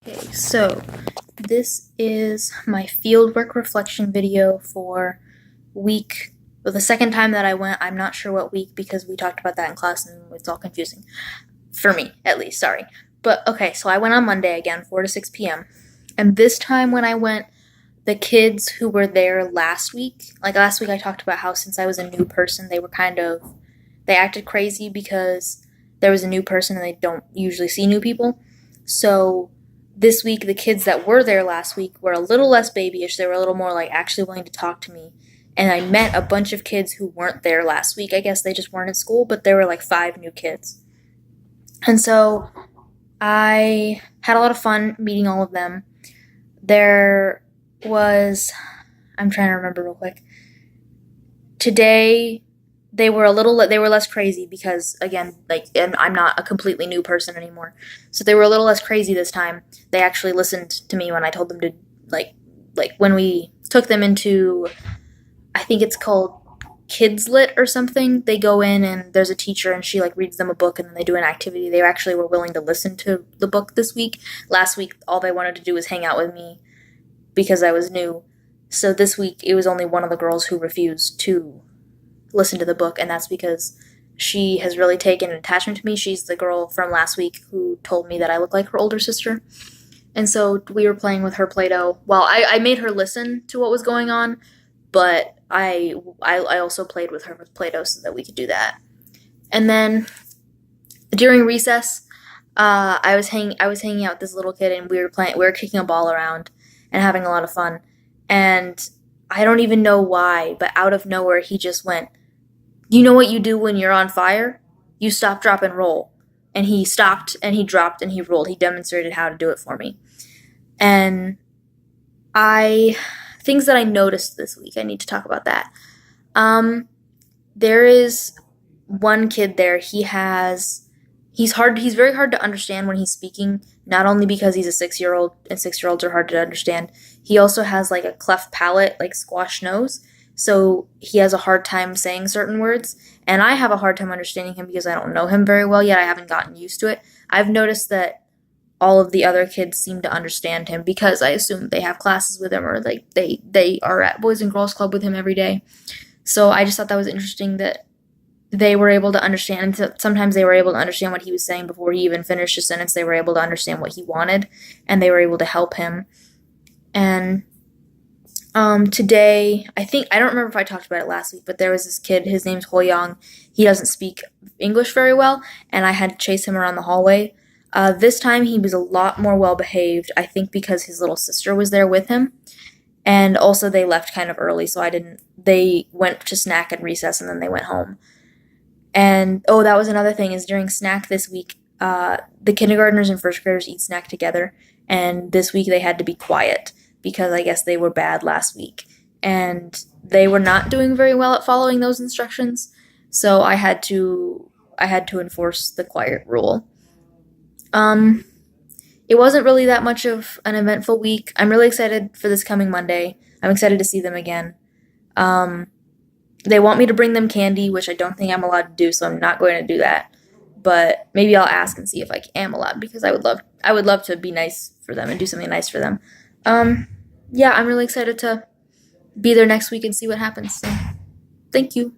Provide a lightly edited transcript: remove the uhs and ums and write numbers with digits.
Okay, so this is my fieldwork reflection video for the second time that I went. I'm not sure what week because we talked about that in class and it's all confusing. For me, at least, sorry. But okay, so I went on Monday again, 4 to 6 p.m. And this time when I went, the kids who were there last week, like last week I talked about how since I was a new person, they acted crazy because there was a new person and they don't usually see new people. So this week, the kids that were there last week were a little less babyish. They were a little more like actually willing to talk to me. And I met a bunch of kids who weren't there last week. I guess they just weren't at school, but there were like 5 new kids. And so I had a lot of fun meeting all of them. There was, I'm trying to remember real quick. Today, they were less crazy because, again, and I'm not a completely new person anymore. So they were a little less crazy this time. They actually listened to me when I told them to, like when we took them into, I think it's called Kids Lit or something. They go in and there's a teacher and she reads them a book and then they do an activity. They actually were willing to listen to the book this week. Last week, all they wanted to do was hang out with me because I was new. So this week, it was only one of the girls who refused to listen to the book, and that's because she has really taken an attachment to me. She's the girl from last week who told me that I look like her older sister. And so we were playing with her Play-Doh. Well, I made her listen to what was going on, but I also played with her with Play-Doh so that we could do that. And then during recess, I was hanging out with this little kid, and we were kicking a ball around and having a lot of fun. And I don't even know why, but out of nowhere, he just went, "You know what you do when you're on fire? You stop, drop, and roll." And he stopped, and he dropped, and he rolled. He demonstrated how to do it for me. And things that I noticed this week, I need to talk about that. There is one kid there, he's very hard to understand when he's speaking, not only because he's a 6-year-old, and 6-year-olds are hard to understand. He also has a cleft palate, squash nose. So he has a hard time saying certain words, and I have a hard time understanding him because I don't know him very well yet. I haven't gotten used to it. I've noticed that all of the other kids seem to understand him because I assume they have classes with him or they are at Boys and Girls Club with him every day. So I just thought that was interesting that they were able to understand. Sometimes they were able to understand what he was saying before he even finished a sentence. They were able to understand what he wanted, and they were able to help him. And today, I don't remember if I talked about it last week, but there was this kid, his name's Hoyong. He doesn't speak English very well, and I had to chase him around the hallway. This time he was a lot more well-behaved, I think because his little sister was there with him. And also they left kind of early, so they went to snack at recess and then they went home. And, that was another thing, is during snack this week, the kindergartners and first graders eat snack together, and this week they had to be quiet because I guess they were bad last week. And they were not doing very well at following those instructions, so I had to enforce the quiet rule. It wasn't really that much of an eventful week. I'm really excited for this coming Monday. I'm excited to see them again. They want me to bring them candy, which I don't think I'm allowed to do, so I'm not going to do that. But maybe I'll ask and see if I am allowed, because I would love to be nice for them and do something nice for them. Yeah, I'm really excited to be there next week and see what happens. So, thank you.